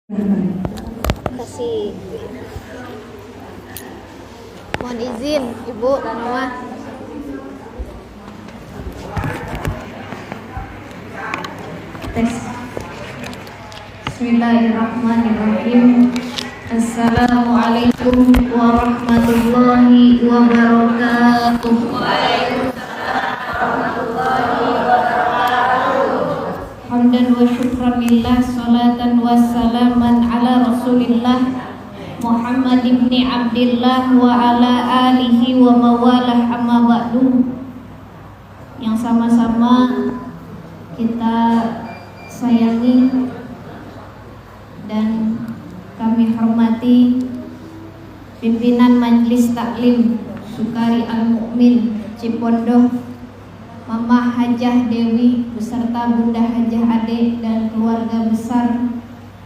Kasih. Mohon izin Ibu dan Mama. Tes. Bismillahirrahmanirrahim. Assalamualaikum warahmatullahi wabarakatuh. Hamdan wa syukran lillah, salatan wa salaman ala rasulillah Muhammad ibni Abdillah wa ala alihi wa mawalah, amma ba'du. Yang sama-sama kita sayangi dan kami hormati pimpinan Majelis Taklim Sukari Al-Mu'min Cipondoh, Mama Hajah Dewi beserta Bunda Hajah Ade dan keluarga besar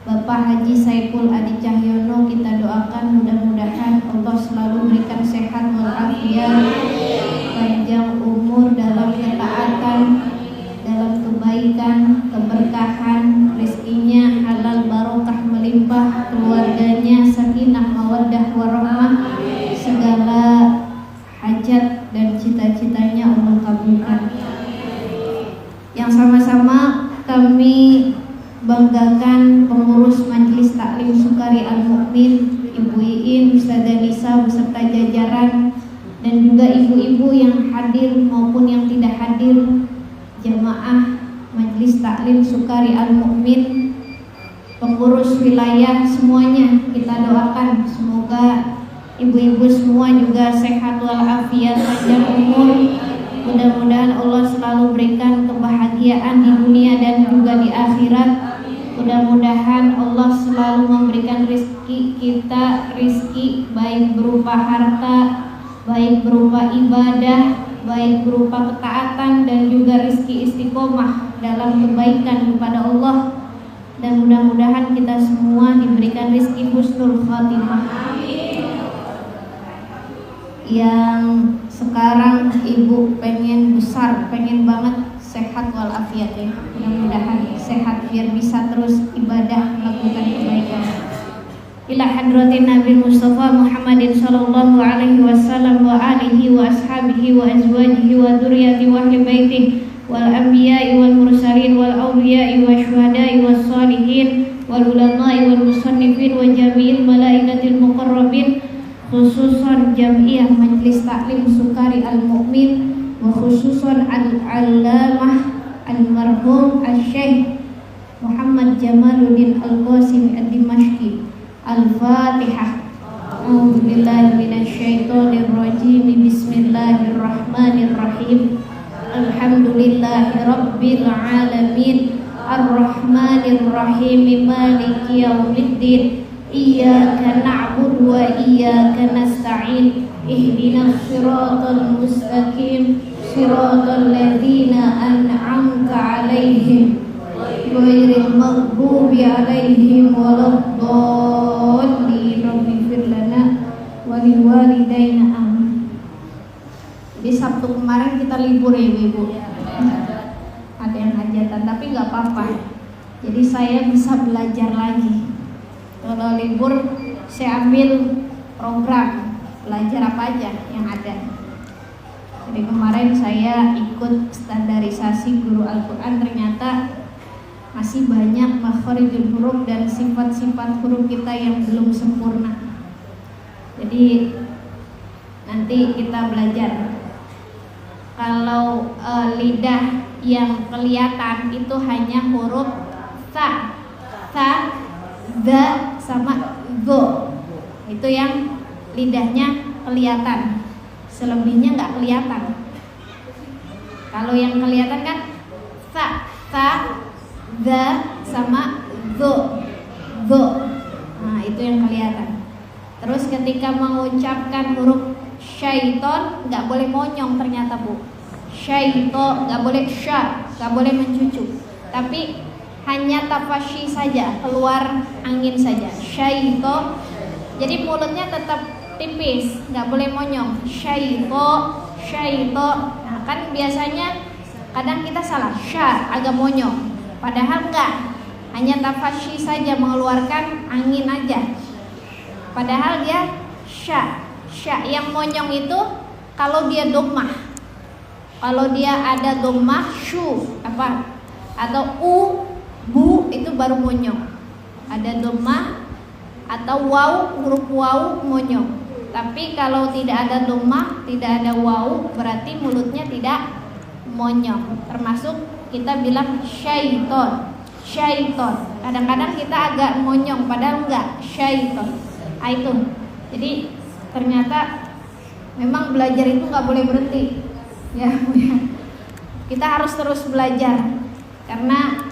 Bapak Haji Saiful Adi Cahyono. Kita doakan mudah-mudahan Allah selalu berikan sehat walafiat, panjang umur dalam ketaatan, dalam kebaikan, keberkahan, rezekinya halal barokah melimpah, keluarganya sakinah mawaddah warahmah, segala hajat dan cita-citanya Allah kabulkan. Yang sama-sama kami banggakan pengurus Majelis Taklim Sukari Al-Mu'min, Ibu Iin, Ustazah Nisa beserta jajaran, dan juga ibu-ibu yang hadir maupun yang tidak hadir, jamaah Majelis Taklim Sukari Al-Mu'min, pengurus wilayah semuanya. Kita doakan semoga ibu-ibu semua juga sehat walafiat, panjang umur. Mudah-mudahan Allah selalu berikan kebahagiaan di dunia dan juga di akhirat. Mudah-mudahan Allah selalu memberikan rezeki kita, rezeki baik berupa harta, baik berupa ibadah, baik berupa ketaatan, dan juga rezeki istiqomah dalam kebaikan kepada Allah. Dan mudah-mudahan kita semua diberikan rezeki husnul khatimah. Yang sekarang ibu pengen besar, pengen banget sehat walafiat ya. Mudah-mudahan sehat biar bisa terus ibadah, melakukan kebaikan. Ila hadratin Nabi Mustafa Muhammadin sallallahu alaihi wasallam wa alihi wa ashabihi wa azwajihi wa dzurriyyati wa ahli baitihi wal anbiya'i wal mursalin wal awliya'i wa syuhada'i was salihin wal ulama'i wal musannifin wa jami'il malaikatil muqarrabin, khususan Jamiah Majelis Taklim Sukari Al-Mu'min wa khususan Al-Allamah Al-Marhum Al-Syeikh Muhammad Jamaluddin Al-Qasim Ad-Dimashqi. Al-Fatihah. A'udzu billahi minasyaitonir rajim. Bismillahirrahmanirrahim. Alhamdulillahi rabbil alamin. Ar-Rahmanir Rahim. Maliki yaumiddin. Iyyaka na'budu wa iyyaka nasta'in. Ihdinas siratal mustaqim, siratal ladzina an'amta 'alaihim ghairil maghdubi 'alaihim waladdallin. Rabbighfir lana wa lil walidaina amin. Jadi Sabtu kemarin kita libur ya Ibu. Ada yang hajatan tapi nggak apa-apa. Jadi saya bisa belajar lagi. Kalau libur saya ambil program belajar apa aja yang ada. Jadi kemarin saya ikut standarisasi guru Al-Quran, ternyata masih banyak makharijul huruf dan sifat-sifat huruf kita yang belum sempurna. Jadi nanti kita belajar. Kalau lidah yang kelihatan itu hanya huruf sa, da, sama go. Itu yang lidahnya kelihatan. Selebihnya nggak kelihatan. Kalau yang kelihatan kan sa, da, sama go. Nah itu yang kelihatan. Terus ketika mengucapkan huruf syaiton nggak boleh monyong ternyata Bu. Syaiton nggak boleh sya, nggak boleh mencucu. Tapi hanya tafashi saja, keluar angin saja. Syaiton. Jadi mulutnya tetap tipis, nggak boleh monyong. Syaiton. Nah kan biasanya kadang kita salah, sya agak monyong. Padahal enggak. hanya tafasyi saja, mengeluarkan angin aja. Padahal dia sya yang monyong itu kalau dia dhammah. Kalau dia ada dhammah syu apa atau bu itu baru monyong. Ada dhammah atau waw, huruf waw monyong. Tapi kalau tidak ada dhammah, tidak ada waw, berarti mulutnya tidak monyong. Termasuk kita bilang syaiton. Kadang-kadang kita agak monyong padahal enggak, syaiton. Itu. Jadi ternyata memang belajar itu nggak boleh berhenti. Ya, kita harus terus belajar. Karena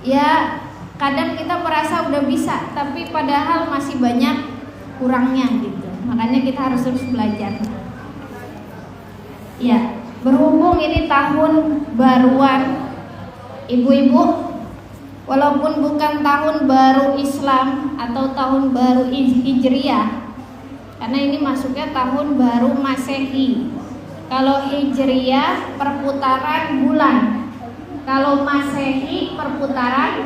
ya kadang kita merasa udah bisa, tapi padahal masih banyak kurangnya gitu. Makanya kita harus terus belajar. Ya, berhubung ini tahun baruan, ibu-ibu, walaupun bukan tahun baru Islam atau tahun baru Hijriah, karena ini masuknya tahun baru Masehi. Kalau Hijriah perputaran bulan, kalau Masehi perputaran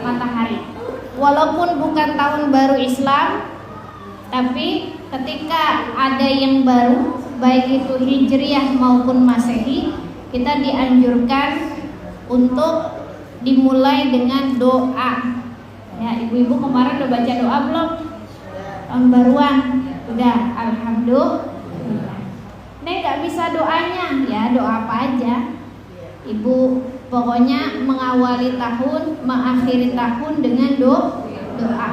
matahari. Walaupun bukan tahun baru Islam, tapi ketika ada yang baru, baik itu Hijriah maupun Masehi, kita dianjurkan untuk dimulai dengan doa. Ya, ibu-ibu kemarin udah baca doa belum? Tahun baruan udah, alhamdulillah. Nek nggak bisa doanya, ya doa apa aja. Ibu pokoknya mengawali tahun, mengakhiri tahun dengan doa.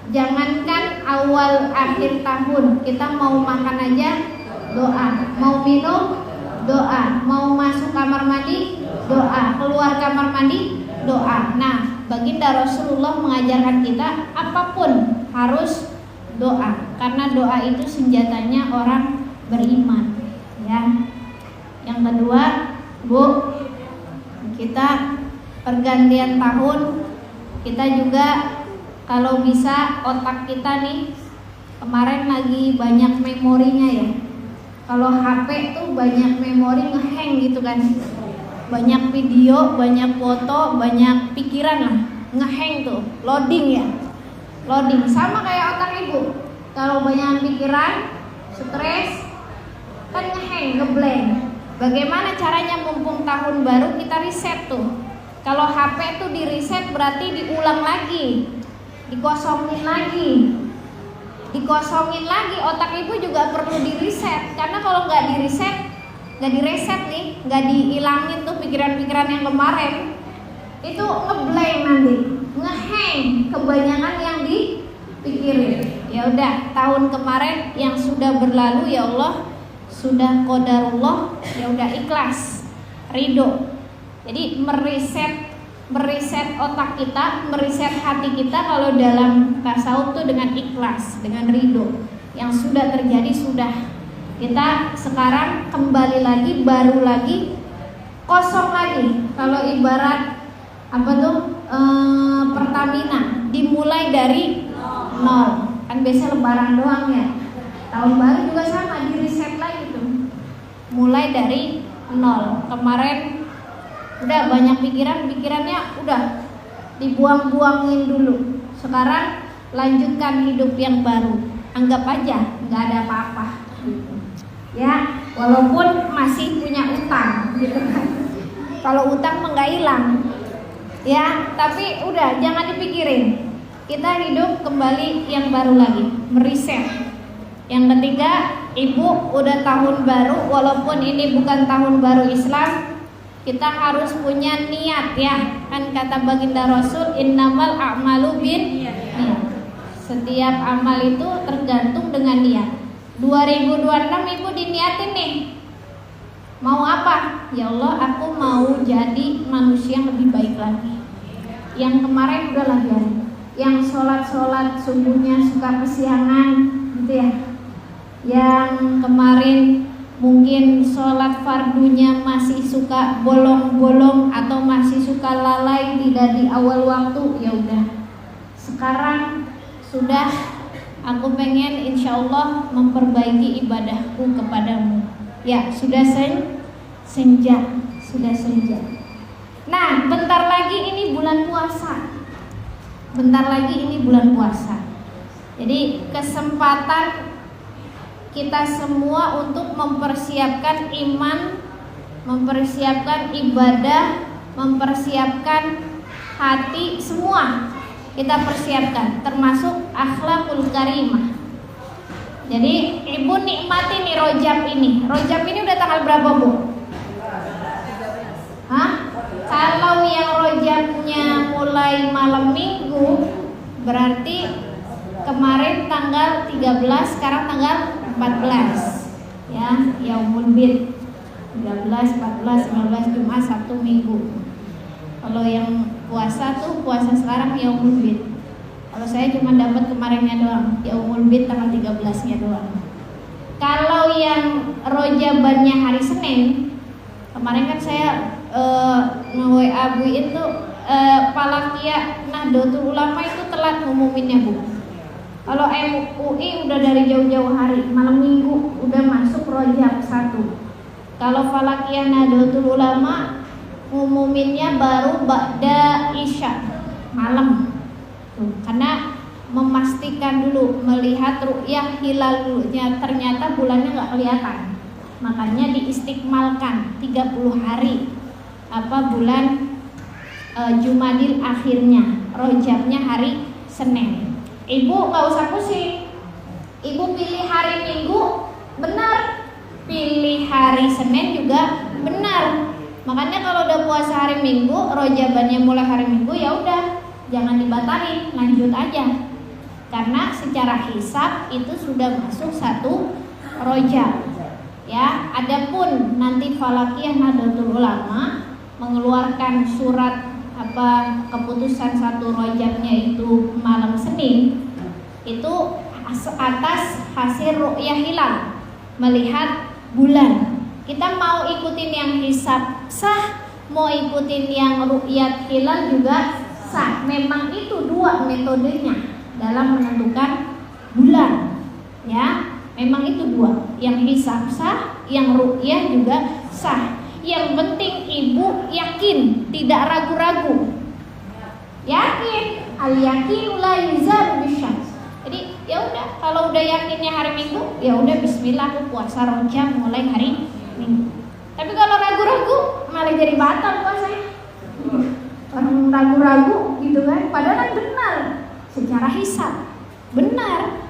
Jangankan awal akhir tahun, kita mau makan aja doa, mau minum doa, mau masuk kamar mandi doa, keluar kamar mandi doa. Nah, baginda Rasulullah mengajarkan kita apapun harus doa, karena doa itu senjatanya orang beriman. Ya. Yang kedua, Bu, kita pergantian tahun, kita juga kalau bisa otak kita nih, kemarin lagi banyak memorinya ya. Kalau HP tuh banyak memori ngehang gitu kan. Banyak video, banyak foto, banyak pikiran lah, ngehang tuh, loading ya, loading. Sama kayak otak ibu, kalau banyak pikiran, stres, kan ngehang, ngeblank. Bagaimana caranya mumpung tahun baru kita reset tuh? Kalau HP tuh di reset berarti diulang lagi, dikosongin lagi, otak ibu juga perlu di reset. Karena kalau nggak di reset, nggak direset nih, nggak dihilangin tuh pikiran-pikiran yang kemarin, itu ngeblank nanti, ngehang, kebanyakan yang dipikirin. Ya udah, tahun kemarin yang sudah berlalu ya Allah, sudah qadarullah, ya udah ikhlas, ridho. Jadi mereset otak kita, mereset hati kita kalau dalam tasawuf tuh dengan ikhlas, dengan ridho. Yang sudah terjadi sudah. Kita sekarang kembali lagi, baru lagi, kosong lagi. Kalau ibarat apa tuh Pertamina, dimulai dari nol. Kan biasa lebaran doang ya. Tahun baru juga sama, di reset lagi tuh. Mulai dari nol. Kemarin udah banyak pikirannya udah dibuang-buangin dulu. Sekarang lanjutkan hidup yang baru. Anggap aja nggak ada apa-apa. Ya, walaupun masih punya utang gitu kan. Kalau utang mah nggak hilang. Ya, tapi udah jangan dipikirin. Kita hidup kembali yang baru lagi, mereset. Yang ketiga, ibu udah tahun baru, walaupun ini bukan tahun baru Islam, kita harus punya niat ya. Kan kata baginda Rasul, innamal a'malu bin niat. Setiap amal itu tergantung dengan niat. 2026 ibu diniatin nih, mau apa? Ya Allah, aku mau jadi manusia yang lebih baik lagi. Yang kemarin udah lah biarin. Yang sholat subuhnya suka kesiangan gitu ya. Yang kemarin mungkin sholat fardunya masih suka bolong-bolong atau masih suka lalai, tidak di awal waktu, ya udah. Sekarang sudah, aku pengen insya Allah memperbaiki ibadahku kepadamu. Ya, sudah senja. Nah, bentar lagi ini bulan puasa. Bentar lagi ini bulan puasa. Jadi kesempatan kita semua untuk mempersiapkan iman, mempersiapkan ibadah, mempersiapkan hati, semua kita persiapkan, termasuk akhlakul karimah. Jadi ibu nikmati nih Rojab ini. Rojab ini udah tanggal berapa, Bu? Hah? Kalau yang Rojabnya mulai malam minggu, berarti kemarin tanggal 13, sekarang tanggal 14. Ya, Yaumul Bid. 13, 14, 15, Jumat, Sabtu, Minggu. Kalau yang puasa tuh puasa sekarang Yaumul Bid. Kalau saya cuma dapat kemarinnya doang, Yaumul Bid tanggal 13-nya doang. Kalau yang Rojabannya hari Senin, kemarin kan saya nge-WA Bu itu Palakia Nahdlatul Ulama itu telat ngumuminnya, Bu. Kalau MUI udah dari jauh-jauh hari, malam minggu udah masuk Rojab 1. Kalau Falakiyah Nahdlatul Ulama ngumuminnya baru ba'da Isya malam. Tuh, karena memastikan dulu, melihat ru'yah hilal dulunya, ternyata bulannya nggak kelihatan. Makanya diistikmalkan 30 hari bulan Jumadil akhirnya, Rojabnya hari Senin. Ibu nggak usah pusing. Ibu pilih hari Minggu benar, pilih hari Senin juga benar. Makanya kalau udah puasa hari Minggu, Rojabannya mulai hari Minggu, ya udah jangan dibatalin, lanjut aja. Karena secara hisab itu sudah masuk 1 Rojab. Ya, adapun nanti Falakiyah Nahdlatul Ulama mengeluarkan surat keputusan 1 Rojabnya itu malam Senin, itu atas hasil ru'yah hilal, melihat bulan. Kita mau ikutin yang hisab sah, mau ikutin yang ru'yat hilal juga sah. Memang itu 2 metodenya dalam menentukan bulan. Ya, memang itu 2, yang hisab sah, yang ru'yah juga sah. Yang penting ibu yakin, tidak ragu-ragu. Yakin, al yakin la yuzal bisyams. Jadi ya udah, kalau udah yakinnya hari Minggu, ya udah bismillah aku puasa Rojab mulai hari Minggu. Tapi kalau ragu-ragu malah jadi batal puasanya. Orang ragu-ragu gitu kan, padahal kan benar secara hisab. Benar.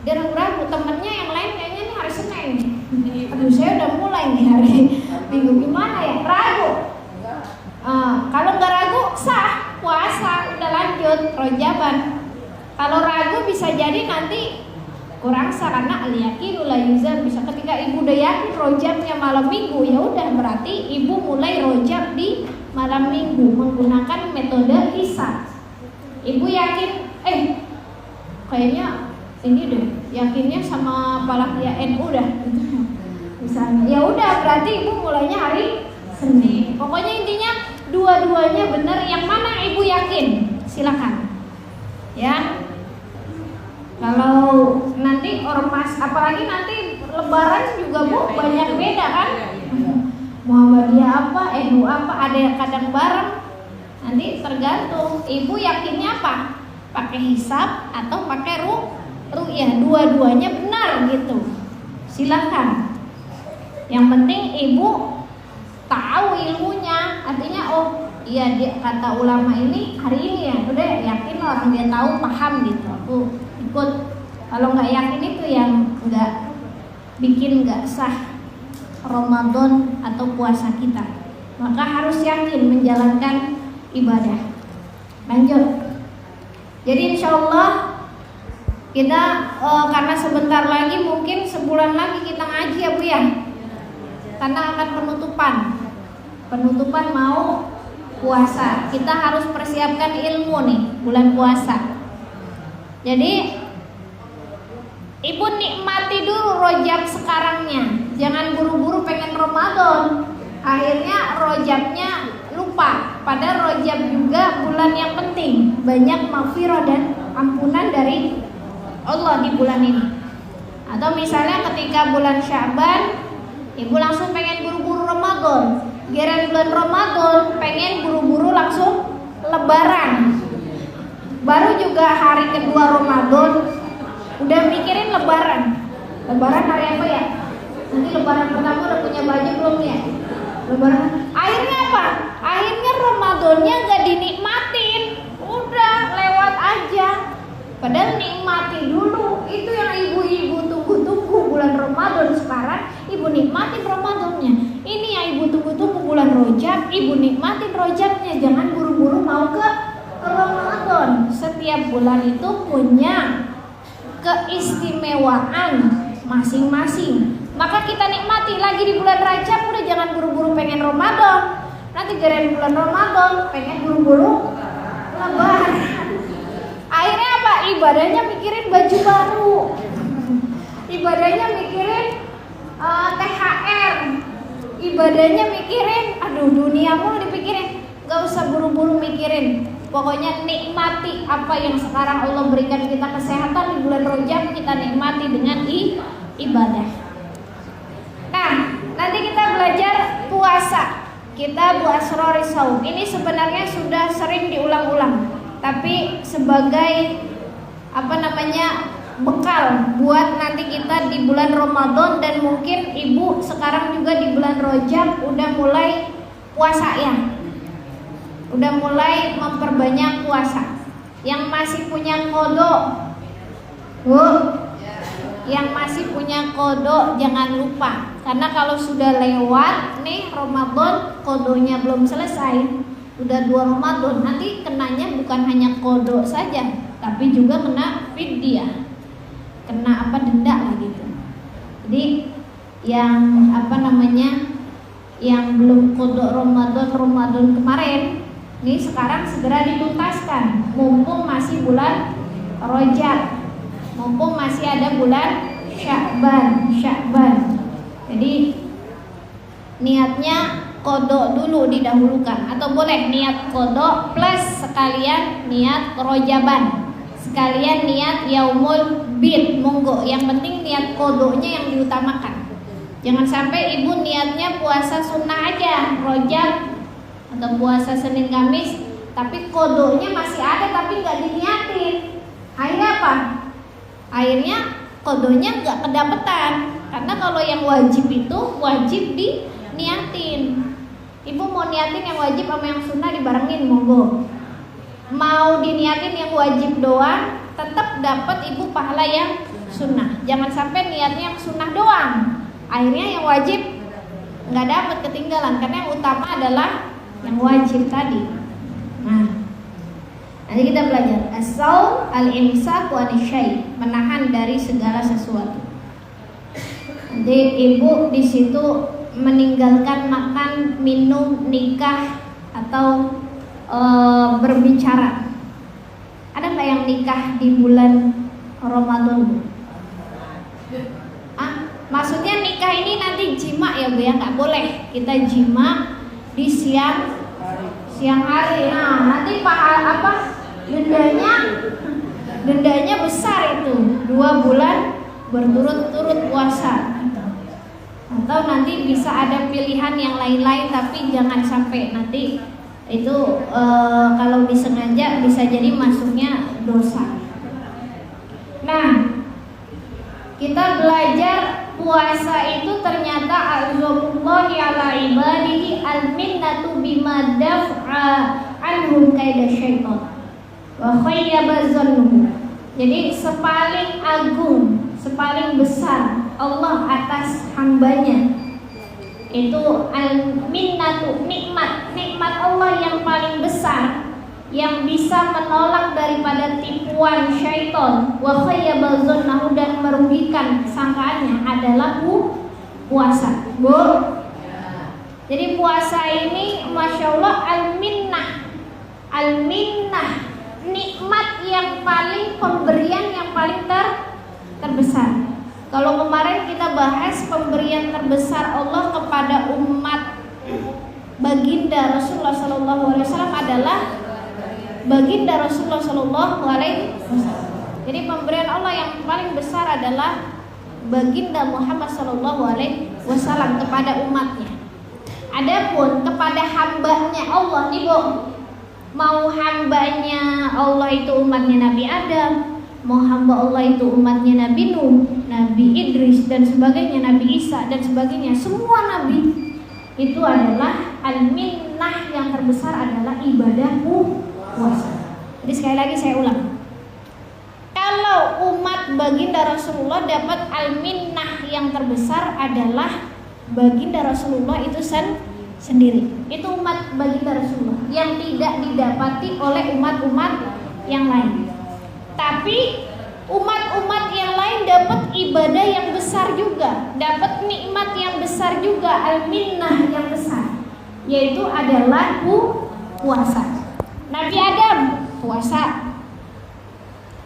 Dia ragu-ragu, temennya yang lain kayaknya nih hari Senin nih. Aduh, saya udah mulai nih hari Minggu, gimana ya? Ragu. Kalau nggak ragu sah puasa, udah lanjut Rojaban. Kalau ragu bisa jadi nanti kurang sah, karena al-yaqinu la yuzal. Bisa ketika ibu udah yakin Rojabnya malam Minggu, ya udah berarti ibu mulai Rojab di malam Minggu menggunakan metode hisab. Ibu yakin, kayaknya ini deh, yakinnya sama Falakiyah NU dah. Misalnya, ya udah berarti ibu mulainya hari Senin. Pokoknya intinya dua-duanya benar. Yang mana ibu yakin, silakan. Ya. Kalau nanti ormas, apalagi nanti Lebaran juga Bu banyak beda kan. Muhammadiyah apa, NU apa, ada yang kadang bareng. Nanti tergantung ibu yakinnya apa, pakai hisab atau pakai ru'yah. Dua-duanya benar gitu. Silakan. Yang penting ibu tahu ilmunya, artinya iya dia kata ulama ini hari ini ya, udah yakin orang dia tahu paham gitu, aku ikut. Kalau nggak yakin itu yang nggak bikin nggak sah Ramadan atau puasa kita. Maka harus yakin menjalankan ibadah. Lanjut. Jadi insya Allah kita karena sebentar lagi, mungkin sebulan lagi kita ngaji ya Bu ya. Karena akan penutupan mau puasa. Kita harus persiapkan ilmu nih bulan puasa. Jadi ibu nikmati dulu Rojab sekarangnya. Jangan buru-buru pengen Ramadan, akhirnya Rojabnya lupa. Padahal Rojab juga bulan yang penting, banyak maghfirah dan ampunan dari Allah di bulan ini. Atau misalnya ketika bulan Sya'ban, ibu langsung pengen buru-buru Ramadan, Giliran bulan Ramadan pengen buru-buru langsung lebaran. Baru juga hari kedua Ramadan udah mikirin lebaran. Lebaran hari apa ya? Nanti lebaran pertama udah punya baju belum ya? Lebaran. Akhirnya apa? Akhirnya Ramadannya gak dinikmatin. Udah lewat aja. Padahal nikmati dulu. Itu yang ibu-ibu tunggu-tunggu bulan Ramadan. Sekarang ibu nikmatin Ramadannya. Ini yang ibu tunggu-tunggu bulan Rojab, ibu nikmatin Rojabnya. Jangan buru-buru mau ke Ramadan. Setiap bulan itu punya keistimewaan masing-masing. Maka kita nikmati lagi di bulan Rajab. Udah jangan buru-buru pengen Ramadan. Nanti gara-gara bulan Ramadan pengen buru-buru lebaran. Akhirnya apa? Ibadahnya mikirin baju baru. Ibadahnya mikirin THR. Ibadahnya mikirin, aduh dunia mulu dipikirin. Gak usah buru-buru mikirin. Pokoknya nikmati apa yang sekarang Allah berikan kita kesehatan di bulan Rajab, kita nikmati dengan ibadah. Nah, nanti kita belajar puasa. Kita Bu Asrori Saum. Ini sebenarnya sudah sering diulang-ulang, tapi sebagai bekal buat nanti kita di bulan Ramadan, dan mungkin ibu sekarang juga di bulan Rajab udah mulai puasa ya. Udah mulai memperbanyak puasa. Yang masih punya kodok, Bu, yang masih punya kodok jangan lupa. Karena kalau sudah lewat nih Ramadan, kodonya belum selesai, udah 2 Ramadan, nanti kenanya bukan hanya kodok saja, tapi juga kena fidyah, kena denda lah gitu. Jadi yang yang belum kodok Ramadan kemarin, ini sekarang segera dituntaskan, mumpung masih bulan Rajab, mumpung masih ada bulan Sya'ban. Jadi niatnya kodok dulu didahulukan, atau boleh niat kodok plus sekalian niat Rajaban, sekalian niat Yaumul Bid, monggo. Yang penting niat kodoknya yang diutamakan. Jangan sampai ibu niatnya puasa sunnah aja, Rajab atau puasa Senin Kamis, tapi kodoknya masih ada tapi nggak diniatin. Akhirnya apa? Akhirnya kodonya nggak kedapetan. Karena kalau yang wajib itu wajib diniatin. Ibu mau niatin yang wajib sama yang sunnah dibarengin, monggo. Mau diniatin yang wajib doang, tetap dapat ibu pahala yang sunnah. Jangan sampai niatnya yang sunnah doang, akhirnya yang wajib nggak dapat, ketinggalan. Karena yang utama adalah yang wajib tadi. Nah, nanti kita belajar as-saum al-imsak wa nisyai, menahan dari segala sesuatu. Nanti ibu di situ meninggalkan makan, minum, nikah atau berbicara. Ada nggak yang nikah di bulan Ramadan? Maksudnya nikah ini nanti jima ya Bu ya? Nggak boleh kita jima di siang hari. Nah, nanti dendanya besar itu, 2 bulan berturut-turut puasa. Atau nanti bisa ada pilihan yang lain-lain, tapi jangan sampai nanti itu kalau disengaja bisa jadi masuknya dosa. Nah, kita belajar puasa itu ternyata azamullahi ala ibadihi al-minnatu bima daf'a anhum kaida syaitan wa khayyaba zannuhu. Jadi sepaling agung, sepaling besar Allah atas hambanya itu al-minnatu, nikmat Allah yang paling besar, yang bisa menolak daripada tipuan syaitan, wa khayyaba zannahu, dan merugikan sangkaannya adalah puasa. Bu, jadi puasa ini Masya Allah al-minnah, nikmat yang paling, pemberian yang paling terbesar. Kalau kemarin kita bahas pemberian terbesar Allah kepada umat baginda Rasulullah SAW adalah baginda Rasulullah SAW. Jadi pemberian Allah yang paling besar adalah baginda Muhammad SAW kepada umatnya. Adapun kepada hambanya Allah nih Bu, mau hambanya Allah itu umatnya Nabi Adam, mau hamba Allah itu umatnya Nabi Nuh, Nabi Idris dan sebagainya, Nabi Isa dan sebagainya, semua nabi itu adalah al-minnah yang terbesar adalah ibadah puasa. Jadi sekali lagi saya ulang, kalau umat baginda Rasulullah dapat al-minnah yang terbesar adalah baginda Rasulullah itu sendiri. Itu umat baginda Rasulullah yang tidak didapati oleh umat-umat yang lain. Tapi umat-umat yang lain dapat ibadah yang besar juga, dapat nikmat yang besar juga, al-minnah yang besar, yaitu adalah puasa. Nabi Adam puasa,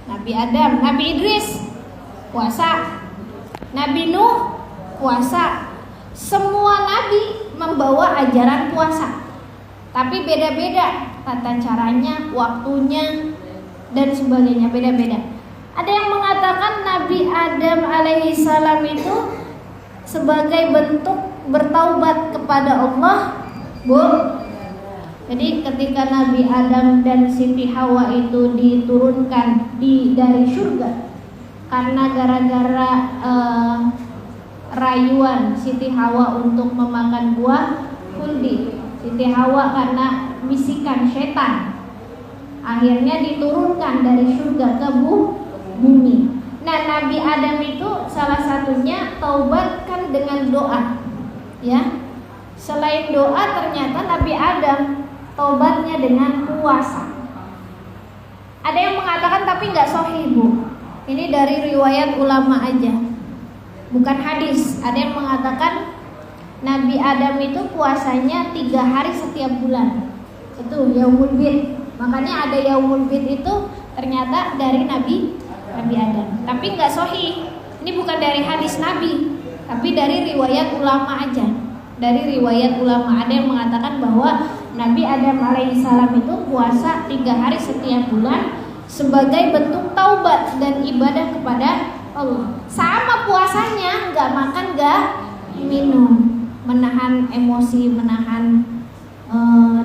Nabi Adam, Nabi Idris puasa, Nabi Nuh puasa. Semua nabi membawa ajaran puasa, tapi beda-beda tata caranya, waktunya dan sebagainya, beda-beda. Ada yang mengatakan Nabi Adam alaihissalam itu sebagai bentuk bertaubat kepada Allah, Bu. Jadi ketika Nabi Adam dan Siti Hawa itu diturunkan dari surga karena gara-gara rayuan Siti Hawa untuk memakan buah khuldi, Siti Hawa karena bisikan setan, akhirnya diturunkan dari surga ke bumi. Nah, Nabi Adam itu salah satunya taubat kan dengan doa, ya. Selain doa, ternyata Nabi Adam taubatnya dengan puasa. Ada yang mengatakan tapi nggak sahih, Bu. Ini dari riwayat ulama aja, bukan hadis. Ada yang mengatakan Nabi Adam itu puasanya 3 hari setiap bulan. Itu Yaumul Bid. Makanya ada Yaumul Bid itu ternyata dari Nabi Adam. Tapi nggak sahih. Ini bukan dari hadis Nabi, tapi dari riwayat ulama aja. Dari riwayat ulama ada yang mengatakan bahwa Nabi Adam alaihissalam itu puasa 3 hari setiap bulan sebagai bentuk taubat dan ibadah kepada Allah. Sama puasanya, nggak makan, nggak minum, menahan emosi, menahan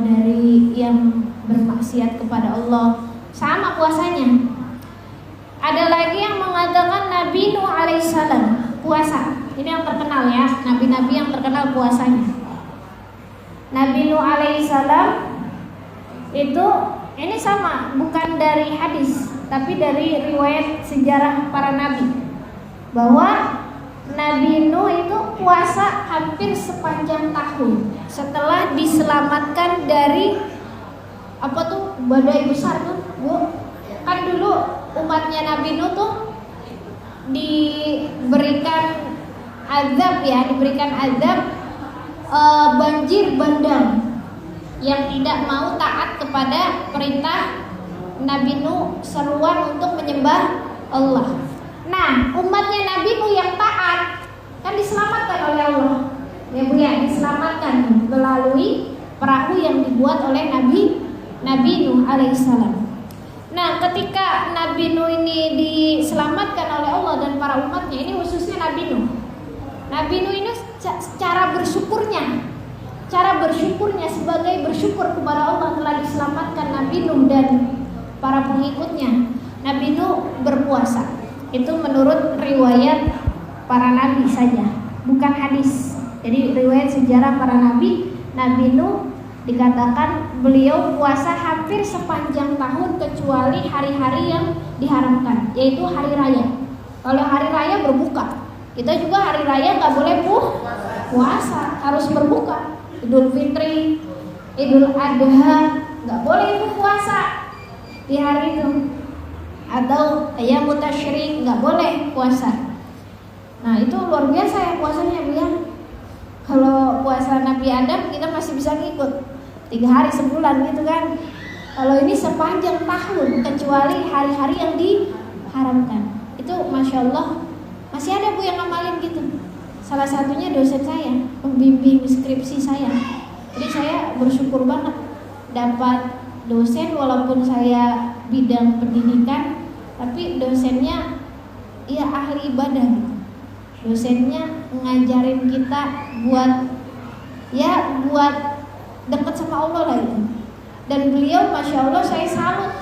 dari yang bermaksiat kepada Allah. Sama puasanya. Ada lagi yang mengatakan Nabi Nuh alaihissalam puasa. Ini yang terkenal ya, nabi-nabi yang terkenal puasanya. Nabi Nuh alaihissalam itu ini sama, bukan dari hadis, tapi dari riwayat sejarah para nabi, bahwa Nabi Nuh itu puasa hampir sepanjang tahun setelah diselamatkan dari badai besar tuh, Bu. Kan dulu umatnya Nabi Nuh tuh diberikan azab banjir bandang yang tidak mau taat kepada perintah Nabi Nuh, seruan untuk menyembah Allah. Nah, umatnya Nabi Nuh yang taat kan diselamatkan oleh Allah, ya Bu ya, diselamatkan melalui perahu yang dibuat oleh Nabi Nuh alaihissalam. Nah, ketika Nabi Nuh ini diselamatkan oleh Allah dan para umatnya, ini khususnya Nabi Nuh. Nabi Nuh ini cara bersyukurnya sebagai bersyukur kepada Allah telah diselamatkan Nabi Nuh dan para pengikutnya. Nabi Nuh berpuasa. Itu menurut riwayat para nabi saja, bukan hadis. Jadi riwayat sejarah para nabi, Nabi Nuh dikatakan beliau puasa hampir sepanjang tahun kecuali hari-hari yang diharamkan, yaitu hari raya. Kalau hari raya berbuka, kita juga hari raya nggak boleh puasa, harus berbuka. Idul Fitri, Idul Adha, nggak boleh itu puasa di hari itu. Atau Ayyamut Tasyrik, nggak boleh puasa. Nah itu luar biasa ya puasanya, Bu ya. Kalau puasa Nabi Adam kita masih bisa ngikut 3 hari sebulan gitu kan. Kalau ini sepanjang tahun kecuali hari-hari yang diharamkan. Itu Masya Allah masih ada Bu yang ngamalin gitu. Salah satunya dosen saya, pembimbing skripsi saya. Jadi saya bersyukur banget dapat dosen walaupun saya bidang pendidikan, tapi dosennya ya ahli ibadah gitu. Dosennya ngajarin kita buat ya buat dekat sama Allah lah itu. Dan beliau Masya Allah saya salut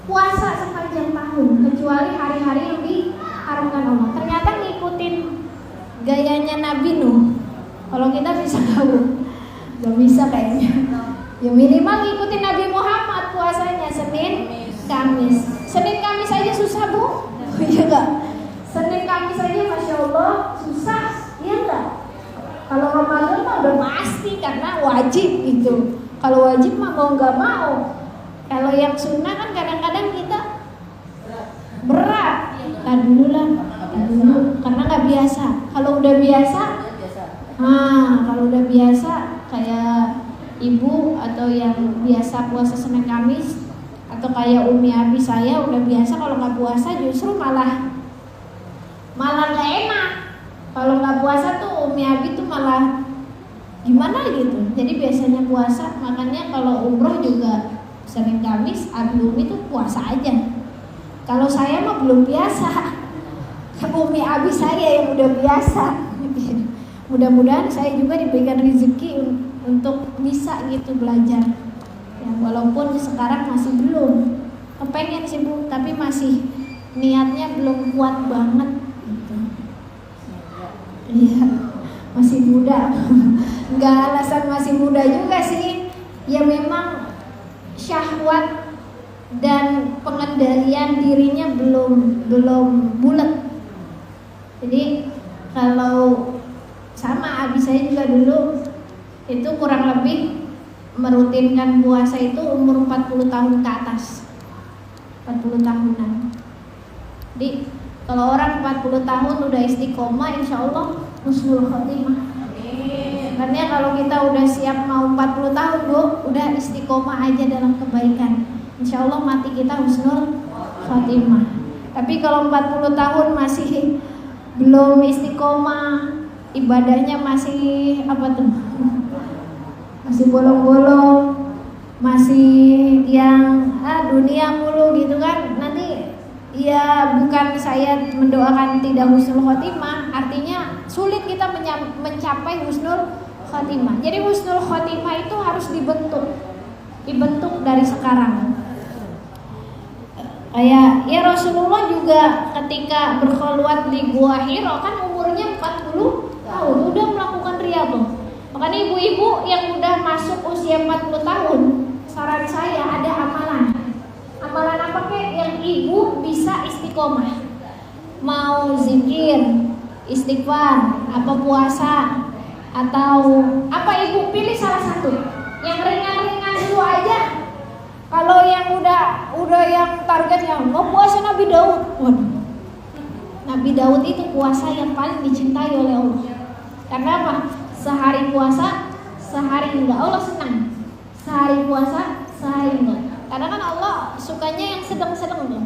puasa sepanjang tahun kecuali hari-hari yang diharamkan Allah. Ternyata ngikutin gayanya Nabi Nuh. Kalau kita bisa tahu, gak bisa kayaknya. Ya minimal ngikutin Nabi Muhammad puasanya Senin, Kamis. Senin Kamis aja susah bu, iya gak? Senin Kamis aja Masya Allah susah, iya gak? Kalau Ramadan mah udah pasti karena wajib gitu. Kalau wajib mah mau nggak mau. Kalau yang sunnah kan kadang-kadang kita berat. Dulu karena nggak biasa. Kalau udah biasa, kalau udah biasa kayak ibu atau yang biasa puasa Senin Kamis atau kayak Umi Abi saya udah biasa kalau nggak puasa justru malah nggak enak. Kalau nggak puasa tuh Umi Abi tuh malah gimana gitu. Jadi biasanya puasa, makanya kalau umroh juga Senin Kamis, Abi Umi tuh puasa aja. Kalau saya mah belum biasa. Umi Abi saya yang udah biasa. Mudah-mudahan saya juga diberikan rezeki untuk bisa gitu belajar. Ya, walaupun sekarang masih belum. Kepengen sih Bu, tapi masih niatnya belum kuat banget gitu. Iya, masih muda. Enggak alasan masih muda juga sih. Ya memang syahwat dan pengendalian dirinya belum bulat. Jadi kalau sama abi saya juga dulu itu kurang lebih merutinkan puasa itu umur 40 tahun ke atas. 40 tahunan. Jadi kalau orang 40 tahun udah istiqomah, insya Allah husnul khotimah. Karena kalau kita udah siap mau 40 tahun Bu, udah istiqomah aja dalam kebaikan, insya Allah mati kita husnul khotimah. Tapi kalau 40 tahun masih belum istiqomah, ibadahnya masih apa tuh? Masih bolong-bolong, masih yang dunia mulu gitu kan, nanti ya bukan saya mendoakan tidak husnul khotimah, artinya sulit kita mencapai husnul khotimah. Jadi husnul khotimah itu harus dibentuk dari sekarang. Kayak ya Rasulullah juga ketika berkhulwat di Gua Hiro kan umurnya 40 tahun udah melakukan riyadhah. Makanya ibu-ibu yang udah masuk usia 40 tahun, saran saya ada amalan. Amalan apa kek yang ibu bisa istiqomah? Mau zikir, istighfar, apa puasa, atau apa ibu pilih salah satu. Yang ringan-ringan dulu aja. Kalau yang udah yang targetnya mau puasa Nabi Daud. Waduh. Nabi Daud itu puasa yang paling dicintai oleh Allah. Karena apa? Sehari puasa, sehari enggak. Allah senang. Sehari puasa, sehari enggak. Karena kan Allah sukanya yang sedang-sedang tuh.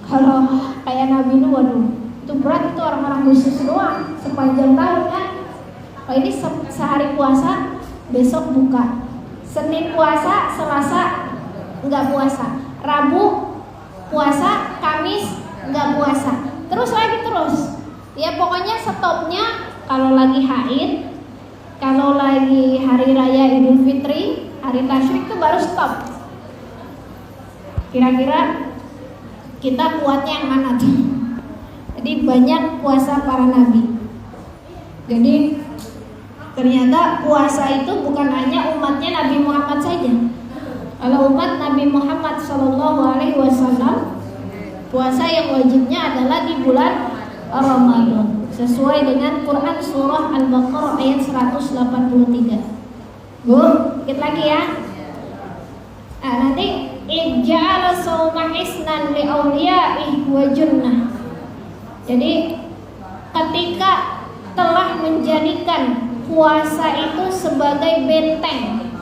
Kalau kayak Nabi Nuh, waduh, itu berat, itu orang-orang khusus doang sepanjang tahun kan. Kalau ini sehari puasa, besok buka. Senin puasa, Selasa enggak puasa. Rabu puasa, Kamis enggak puasa. Terus lagi terus. Ya pokoknya stopnya kalau lagi haid, kalau lagi hari raya Idul Fitri, hari tasyrik itu baru stop. Kira-kira kita kuatnya yang mana tuh? Jadi banyak puasa para nabi. Jadi ternyata puasa itu bukan hanya umatnya Nabi Muhammad saja. Kalau umat Nabi Muhammad SAW, puasa yang wajibnya adalah di bulan Ramadan, sesuai dengan Quran surah Al-Baqarah ayat 183. Bu, dikit lagi ya. Nanti ij'ala shauma hisnan li awliya'i wa junnah. Jadi ketika telah menjadikan puasa itu sebagai benteng.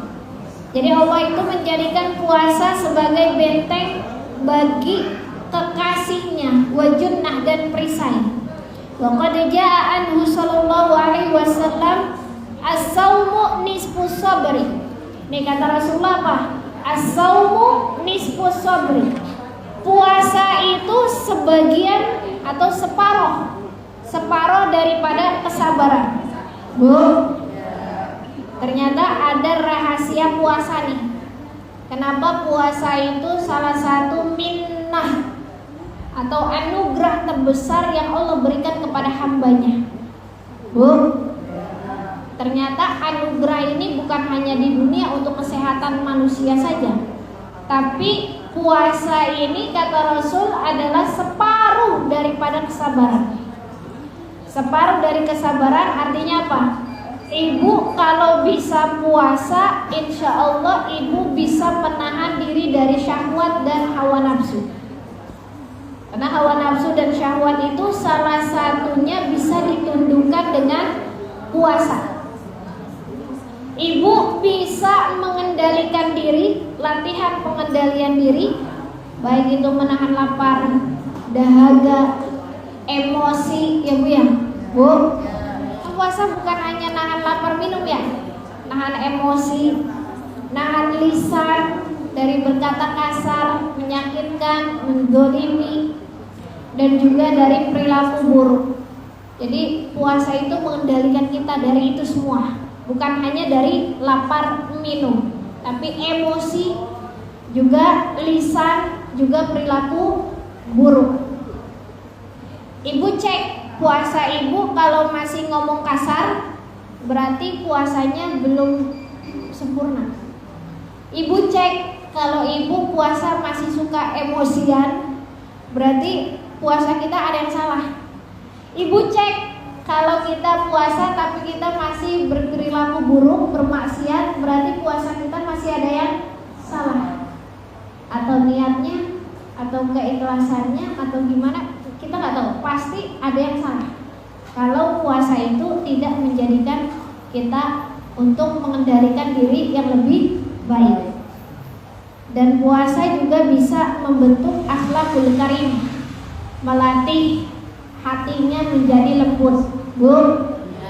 Jadi Allah itu menjadikan puasa sebagai benteng bagi kekasihnya, wa junnah dan perisai. Wa qad jaa'a anhu sallallahu alaihi wasallam as-saumu nisfus sabri. Nih kata Rasulullah apa? As-saumu nisfus sabri. Puasa itu sebagian atau separuh daripada kesabaran. Bu, Ternyata ada rahasia puasa nih. Kenapa puasa itu salah satu minnah atau anugerah terbesar yang Allah berikan kepada hambanya. Bu, ternyata anugerah ini bukan hanya di dunia untuk kesehatan manusia saja, tapi puasa ini kata Rasul adalah separuh daripada kesabaran. Separuh dari kesabaran artinya apa? Ibu kalau bisa puasa, insya Allah ibu bisa menahan diri dari syahwat dan hawa nafsu. Karena hawa nafsu dan syahwat itu salah satunya bisa ditundukkan dengan puasa. Ibu bisa mengendalikan diri, latihan pengendalian diri, baik itu menahan lapar, dahaga, emosi, ya Bu ya. Bu, puasa bukan hanya nahan lapar minum ya, nahan emosi, nahan lisan dari berkata kasar, menyakitkan, mendolimi, dan juga dari perilaku buruk. Jadi puasa itu mengendalikan kita dari itu semua, bukan hanya dari lapar minum, tapi emosi, juga lisan, juga perilaku buruk. Ibu cek puasa ibu, kalau masih ngomong kasar berarti puasanya belum sempurna. Ibu cek kalau ibu puasa masih suka emosian, berarti puasa kita ada yang salah. Ibu cek kalau kita puasa tapi kita masih berperilaku buruk, bermaksiat, berarti puasa kita masih ada yang salah. Atau niatnya, atau keikhlasannya, atau gimana, kita nggak tahu. Pasti ada yang salah kalau puasa itu tidak menjadikan kita untuk mengendalikan diri yang lebih baik. Dan puasa juga bisa membentuk akhlakul karim, melatih hatinya menjadi lembut. Bu,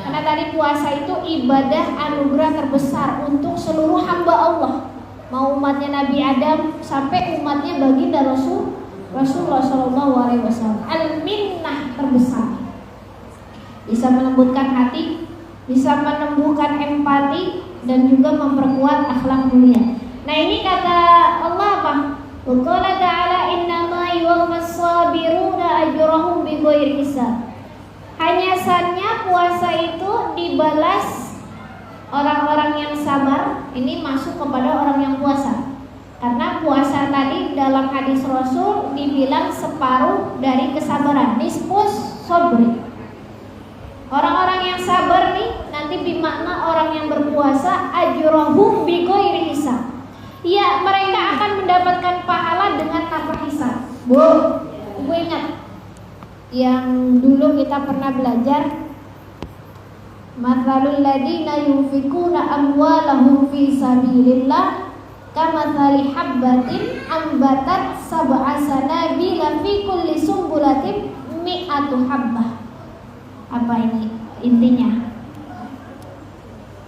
karena tadi puasa itu ibadah anugerah terbesar untuk seluruh hamba Allah, mau umatnya Nabi Adam sampai umatnya baginda Rasulullah SAW. Al-minnah terbesar, bisa melembutkan hati, bisa menumbuhkan empati, dan juga memperkuat akhlak mulia. Nah ini kata Allah apa? Qala ta'ala innama yuwaffas sabiruna ajrahum bighairi hisab. Hanya saja puasa itu dibalas orang-orang yang sabar. Ini masuk kepada orang yang puasa. Karena puasa tadi dalam hadis Rasul dibilang separuh dari kesabaran, nisfus sabri. Orang-orang yang sabar nih nanti bermakna orang yang berpuasa ajrahum bighairi hisab. Ya, mereka akan mendapatkan pahala dengan tanpa hisab. Bu, ibu ingat yang dulu kita pernah belajar, mathalul ladina yunfikuna amwalahum fi sabilillah kamathali habbatin ambatat sab'a sanabila fi kulli sumbulatin mi'atu habbah. Apa ini intinya?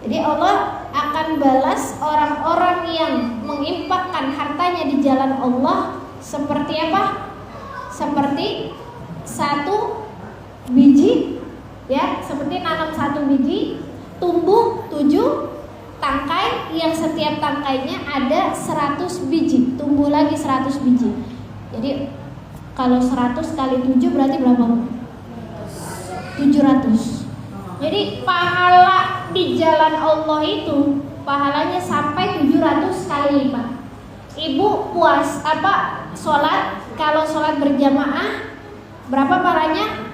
Jadi Allah akan balas orang-orang yang menginfakkan hartanya di jalan Allah seperti apa? Seperti satu biji, ya, seperti nanam satu biji, tumbuh 7 tangkai yang setiap tangkainya ada 100 biji, tumbuh lagi 100 biji. Jadi kalau 100 kali 7 berarti berapa? 700. Jadi pahala di jalan Allah itu pahalanya sampai 700 kali lipat. Ibu sholat, kalau sholat berjamaah berapa pahalanya?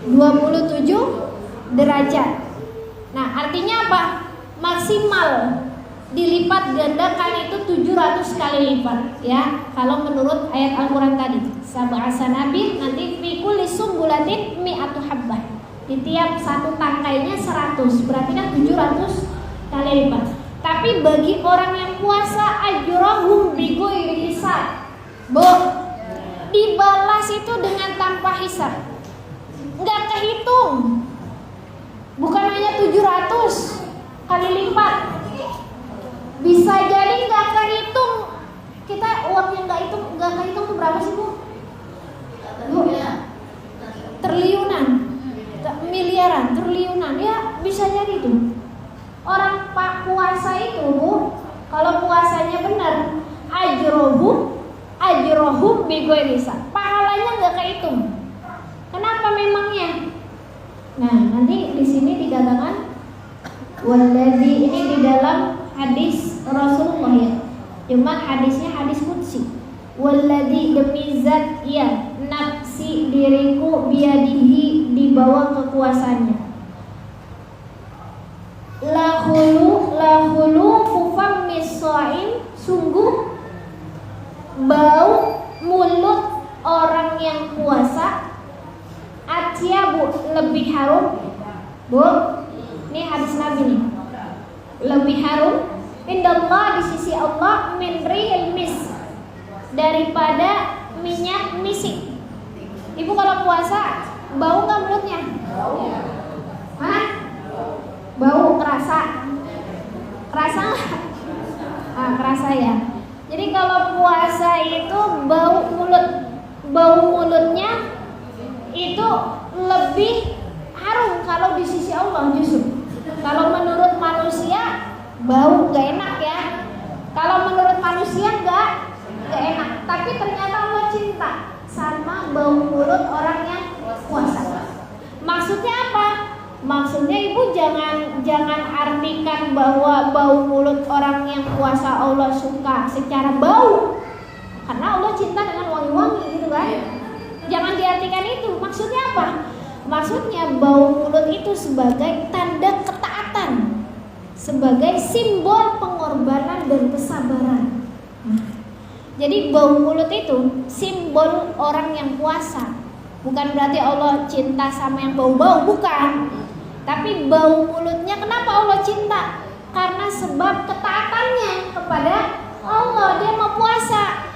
27 derajat. Nah artinya apa? Maksimal dilipat gandakan itu 700 kali lipat, ya. Kalau menurut ayat Al-Quran tadi, sab'a sanabil, nanti fi kulli sumbulatin mi'atu habbah. Di tiap satu tangkainya 100, berarti kan 700 kali lipat. Tapi bagi orang yang puasa ajrahum bighairi hisab, Bu, dibalas itu dengan tanpa hisab, nggak kehitung. Bukan hanya 700 kali lipat, bisa jadi nggak kehitung. Kita uang yang nggak kehitung itu berapa sih, Bu? Triliunan, miliaran, triliunan, ya bisa jadi tuh. Orang puasanya benar, ajrohum bighairi hisab, pahalanya nggak kehitung. Kenapa memangnya? Nah, nanti di sini dikatakan waladzi, ini di dalam hadis Rasulullah ya. Cuma hadisnya hadis qudsi. Waladzi, demi zat yang nafsi diriku biadihi, di bawah kekuasaannya. La khulu fufammis shaim, sungguh bau mulut orang yang puasa atyabu, lebih harum. Bu, ini hadis Nabi nih. Lebih harum indallah, di sisi Allah, min rihil mis, daripada minyak misik. Ibu kalau puasa bau nggak mulutnya? Hah? Bau, kerasa? Kerasa nggak? Ah, kerasa ya. Jadi kalau puasa itu bau mulutnya itu lebih harum kalau di sisi Allah justru. Kalau menurut manusia bau gak enak ya. Kalau menurut manusia gak enak. Tapi ternyata Allah cinta sama bau mulut orang yang puasa. Maksudnya apa? Maksudnya ibu jangan artikan bahwa bau mulut orang yang puasa Allah suka secara bau, karena Allah cinta dengan wangi-wangi gitu kan. Jangan diartikan itu. Maksudnya apa? Maksudnya bau mulut itu sebagai tanda ketaatan, sebagai simbol pengorbanan dan kesabaran. Jadi bau mulut itu simbol orang yang puasa. Bukan berarti Allah cinta sama yang bau-bau, bukan. Tapi bau mulutnya, kenapa Allah cinta? Karena sebab ketaatannya kepada Allah, dia mau puasa.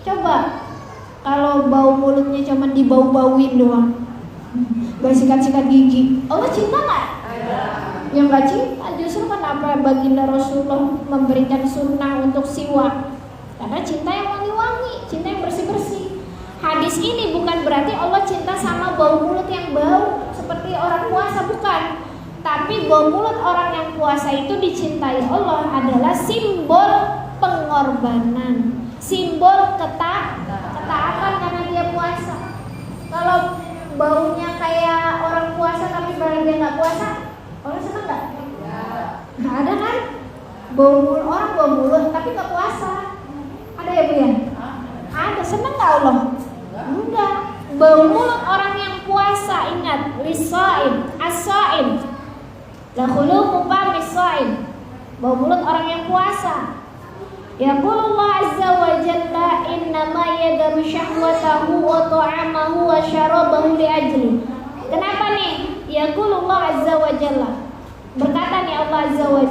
Coba kalau bau mulutnya cuma dibau-bauin doang, bersikat-sikat gigi, Allah cinta nggak? Yang nggak cinta. Justru kenapa baginda Rasulullah memberikan sunnah untuk siwak? Karena cinta yang wangi-wangi, cinta yang bersih-bersih. Hadis ini bukan berarti Allah cinta sama bau mulut yang bau seperti orang puasa, bukan. Tapi bau mulut orang yang puasa itu dicintai Allah adalah simbol pengorbanan, simbol ketaatan karena dia puasa. Kalau baunya kayak orang puasa tapi barang dia nggak puasa, orang senang nggak? Nggak ada kan? Bau mulut, orang bau mulut tapi nggak puasa, ada ya Bu ya? Ada, senang nggak Allah? Enggak. Bau mulut orang yang puasa, ingat, lisaim, as-saim, la khuluqu famis saim. Bau mulut orang yang puasa. Yaqulullah azza wa jalla, innama yadaru syahwatahu wa ta'amahu wa syarabahu li ajli. Kenapa nih? Yaqulullah azza wa jalla, berkata nih Allah azza wa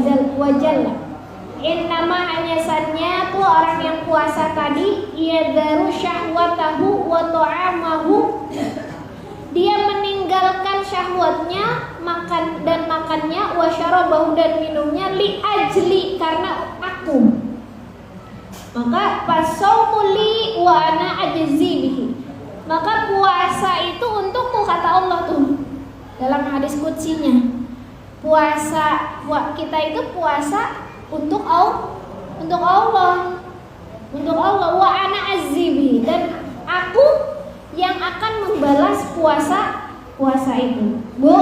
jalla, innama, hanya saja tuh orang yang puasa tadi, yadaru syahwatahu wa ta'amahu, dia meninggalkan syahwatnya, makan dan makannya, wa syarabahu, dan minumnya, li ajli, karena aku. Maka fasaumu li wa ana ajzi bihi, maka puasa itu untukku, kata Allah tuh dalam hadis qudsinya. Puasa, kita itu puasa untuk Allah, wa ana azzibi, dan aku yang akan membalas puasa itu. Bu,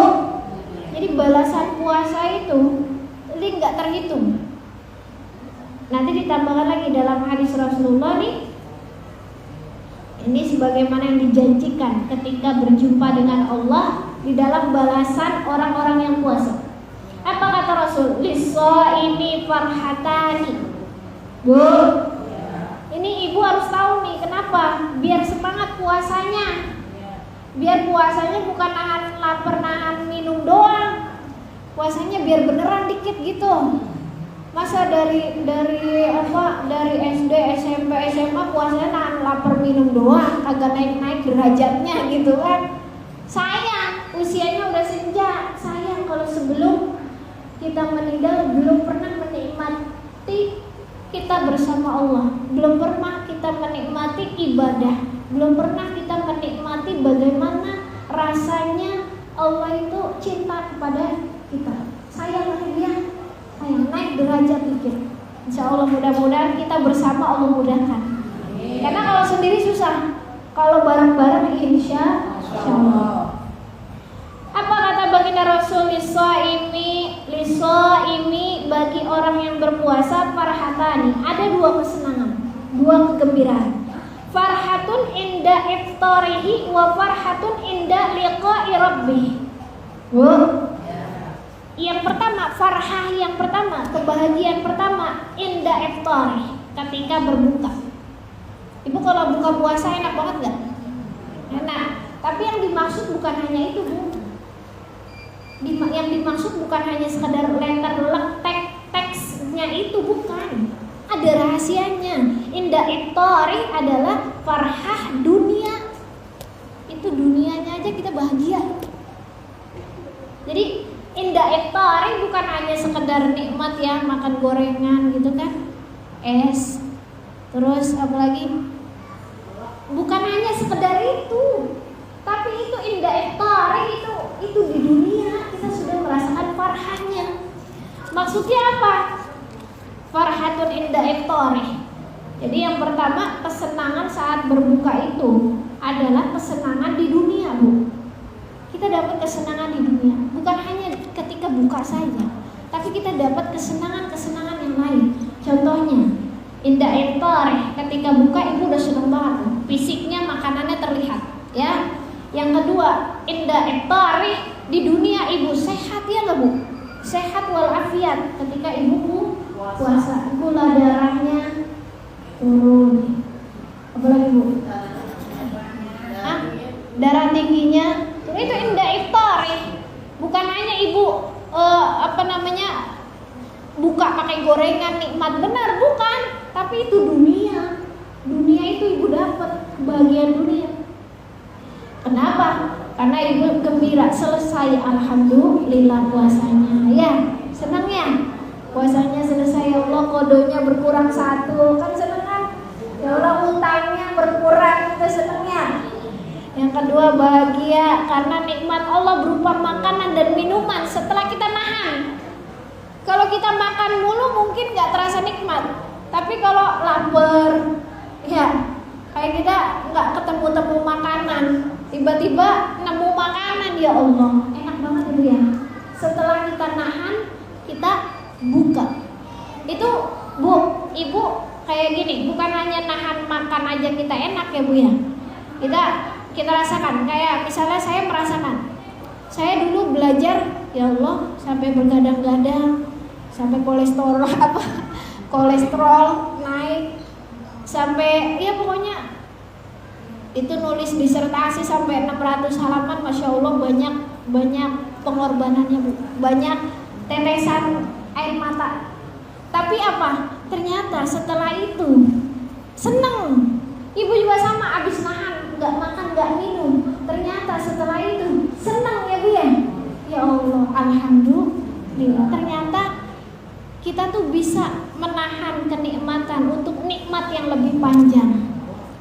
jadi balasan puasa itu ini nggak terhitung. Nanti ditambahkan lagi dalam hadis Rasulullah nih, ini sebagaimana yang dijanjikan ketika berjumpa dengan Allah di dalam balasan orang-orang yang puasa. Apa kata Rasul? Lis-shaimi farhatani. Bu, ini ibu harus tahu nih, kenapa? Biar semangat puasanya. Biar puasanya bukan nahan lapar, nahan minum doang. Puasanya biar beneran dikit gitu. Masa dari SD, SMP, SMA puasanya nahan lapar minum doang, kagak naik-naik derajatnya gitu kan. Sayang, usianya udah senja. Sayang kalau sebelum kita meninggal belum pernah menikmati kita bersama Allah, belum pernah kita menikmati ibadah, belum pernah kita menikmati bagaimana rasanya Allah itu cinta kepada kita. Sayang dia, sayang naik derajat dikit. Insya Allah mudah-mudahan kita bersama Allah mudahkan. Karena kalau sendiri susah, kalau bareng-bareng insya Allah. Apa kata baginda Rasul? Lisoimi bagi orang yang berpuasa farhatani, ada dua kesenangan, dua kegembiraan. Farhatun inda iftarihi wa farhatun inda liqa'i rabbih. Yang pertama, farhah yang pertama, kebahagiaan pertama inda iftari, ketika berbuka. Ibu kalau buka puasa enak banget gak? Enak. Tapi yang dimaksud bukan hanya itu, Bu. Yang dimaksud bukan hanya sekedar teksnya itu, bukan. Ada rahasianya. Inda iftari adalah farhah dunia. Itu dunianya aja kita bahagia. Jadi indah iftari bukan hanya sekedar nikmat ya, makan gorengan gitu kan, es, terus apalagi, bukan hanya sekedar itu, tapi itu indah iftari itu di dunia kita sudah merasakan farhahnya. Maksudnya apa? Farhatun indah iftari. Jadi yang pertama, kesenangan saat berbuka itu adalah kesenangan di dunia, Bu. Kita dapat kesenangan di dunia, bukan hanya ketika buka saja, tapi kita dapat kesenangan-kesenangan yang lain. Contohnya, indah iftari, ketika buka ibu udah senang banget, fisiknya makanannya terlihat, ya. Yang kedua, indah iftari, di dunia ibu sehat ya nggak, Bu? Sehat walafiat. Ketika ibu puasa, gula darahnya turun. Apalagi, Bu? Darah tingginya. Itu indah iftari. Bukan hanya ibu buka pakai gorengan nikmat, benar, bukan, tapi itu dunia itu ibu dapat kebahagiaan dunia. Kenapa? Karena ibu gembira selesai, alhamdulillah puasanya, ya, senang ya, puasanya selesai, ya Allah kodonya berkurang 1, kan senang kan? Ya Allah utangnya berkurang, kita senang ya. Yang kedua, bahagia karena nikmat Allah berupa makanan dan minuman setelah kita nahan. Kalau kita makan mulu mungkin gak terasa nikmat, tapi kalau lapar, ya kayak kita gak ketemu makanan, tiba-tiba nemu makanan, ya Allah enak banget itu ya. Setelah kita nahan, kita buka. Itu, Bu, ibu kayak gini, bukan hanya nahan makan aja kita enak ya, Bu ya. Kita rasakan, kayak misalnya saya merasakan, saya dulu belajar, ya Allah, sampai bergadang-gadang, sampai kolesterol naik, sampai ya pokoknya itu nulis disertasi sampai 600 halaman, masya Allah, banyak pengorbanannya, Bu, banyak tetesan air mata. Tapi apa? Ternyata setelah itu seneng. Ibu juga sama, abis nahan, gak makan, gak minum, ternyata setelah itu senang ya, Bu ya. Ya Allah, alhamdulillah. Ternyata kita tuh bisa menahan kenikmatan untuk nikmat yang lebih panjang.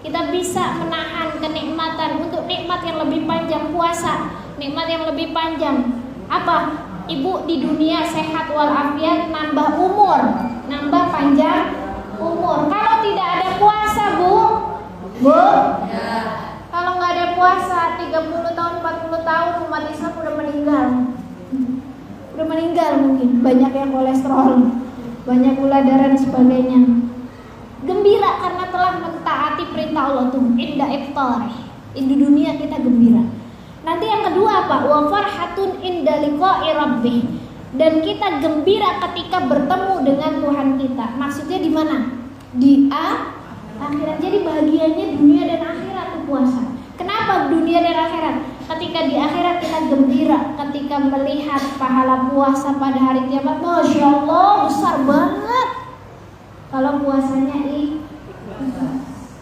Kita bisa menahan kenikmatan untuk nikmat yang lebih panjang, puasa, nikmat yang lebih panjang. Apa? Ibu di dunia sehat walafiat, nambah umur, nambah panjang umur. Kalau tidak ada puasa, Bu, kalau nggak ada puasa 30 tahun, 40 tahun umat Islam udah meninggal mungkin. Banyak yang kolesterol, banyak gula darah dan sebagainya. Gembira karena telah mentaati perintah Allah tuh, indah iftari. Di dunia kita gembira. Nanti yang kedua apa? Wa farhatun inda liqa'i rabbih. Dan kita gembira ketika bertemu dengan Tuhan kita. Maksudnya di mana? Di akhirat. Jadi bahagianya dunia dan akhirat tuh puasa. Kenapa dunia dan akhirat? Ketika di akhirat kita gembira ketika melihat pahala puasa pada hari kiamat. Masya Allah, besar banget. Kalau puasanya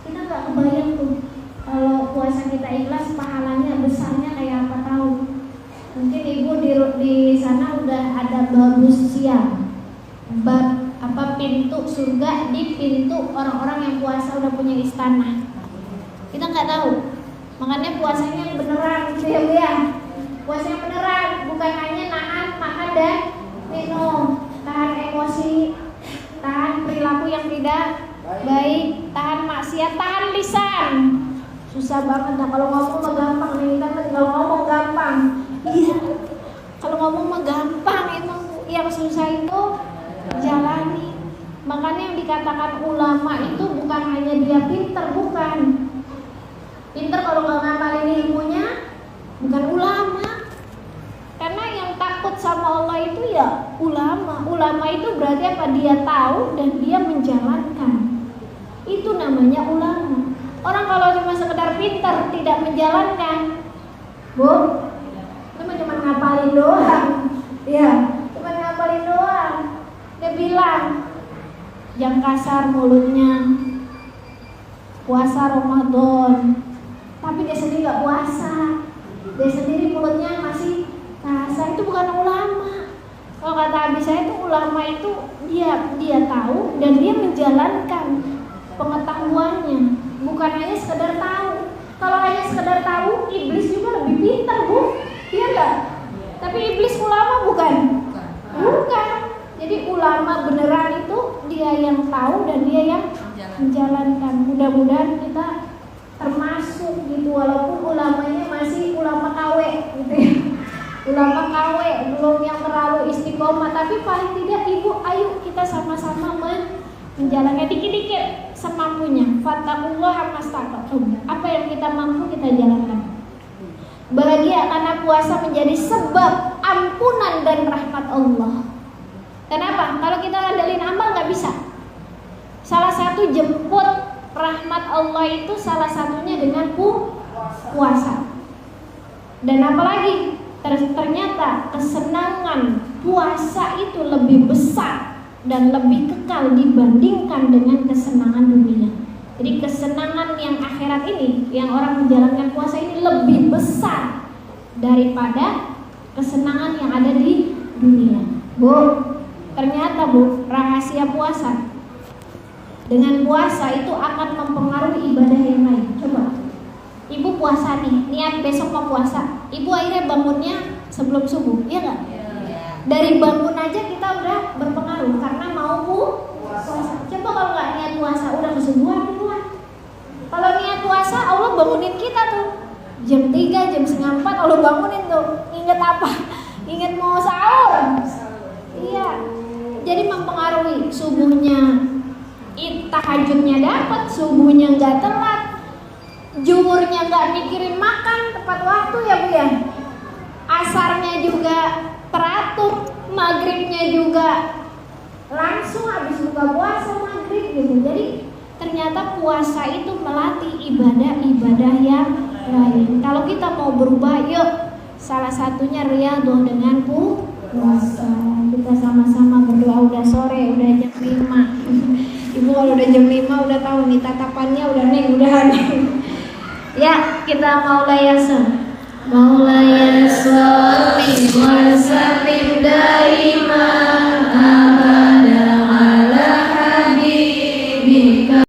kita nggak kebayang tuh. Kalau puasa kita ikhlas, pahalanya besarnya kayak apa tahu? Mungkin ibu di sana udah ada bagus siang. Pintu surga di pintu orang-orang yang puasa udah punya istana. Kita nggak tahu, makanya puasanya yang beneran gitu ya, Bu ya. Puasa yang beneran, bukan hanya nahan makan dan minum, tahan emosi, tahan Baik, tahan maksiat, tahan lisan. Susah banget nah kalau ngomong mah gampang nih, kalau ngomong gampang. Iya. Kalau ngomong mah gampang, emang yang susah itu jalani. Makanya yang dikatakan ulama itu bukan hanya dia pinter, bukan. Pinter kalau nggak ngamalin ilmunya bukan ulama. Karena yang takut sama Allah itu ya ulama. Ulama itu berarti apa? Dia tahu dan dia menjalankan. Itu namanya ulama. Orang kalau cuma sekedar pintar tidak menjalankan, Bu, itu cuma ngapalin doang. Ya, cuma ngapalin doang. Dia bilang, yang kasar mulutnya, puasa Ramadan, tapi dia sendiri gak puasa. Dia sendiri mulutnya masih kasar. Itu bukan ulama. Kalau kata habis saya itu ulama itu dia tahu dan dia menjalankan pengetahuannya, bukan hanya sekedar tahu. Kalau hanya sekedar tahu, iblis juga lebih pintar, Bu. Iya enggak? Tapi iblis ulama bukan? Bukan. Jadi ulama beneran itu dia yang tahu dan dia yang menjalankan. Mudah-mudahan kita termasuk gitu, walaupun ulamanya masih ulama KW gitu ya. Ulama KW belum yang terlalu istiqomah, tapi paling tidak Ibu ayo kita sama-sama menjalankan dikit-dikit semampunya. Fattaqullaha mastata'tum. Apa yang kita mampu kita jalankan. Bahagia karena puasa menjadi sebab ampunan dan rahmat Allah. Kenapa? Kalau kita ngandelin amal nggak bisa. Salah satu jemput rahmat Allah itu salah satunya dengan puasa. Dan apalagi ternyata kesenangan puasa itu lebih besar dan lebih kekal dibandingkan dengan kesenangan dunia. Jadi kesenangan yang akhirat ini, yang orang menjalankan puasa ini lebih besar daripada kesenangan yang ada di dunia. Bu, ternyata Bu, rahasia puasa. Dengan puasa itu akan mempengaruhi ibadah yang lain. Coba, Ibu puasa nih, niat besok mau puasa. Ibu akhirnya bangunnya sebelum subuh, iya nggak? Dari bangun aja kita udah berpengaruh karena mau puasa. Coba kalau nggak niat puasa, udah kesubuhan duluan. Kalau niat puasa, Allah bangunin kita tuh jam 3, jam setengah 4 Allah bangunin tuh. Ingat apa? Ingat mau sahur. Iya. Jadi mempengaruhi subuhnya. Tahajudnya dapat, subuhnya nggak telat, zuhurnya nggak mikirin makan tepat waktu ya Bu ya. Asarnya juga teratur, maghribnya juga langsung habis buka puasa maghrib gitu. Jadi ternyata puasa itu melatih ibadah-ibadah yang lain. Kalau kita mau berubah, yuk salah satunya riyadhah dengan puasa. Kita sama-sama berdoa. Udah sore, udah jam 5. Ibu kalau udah jam 5 udah tahu nih tatapannya udah neng, udah neng. Ya, kita Maulaya sholli wa sallim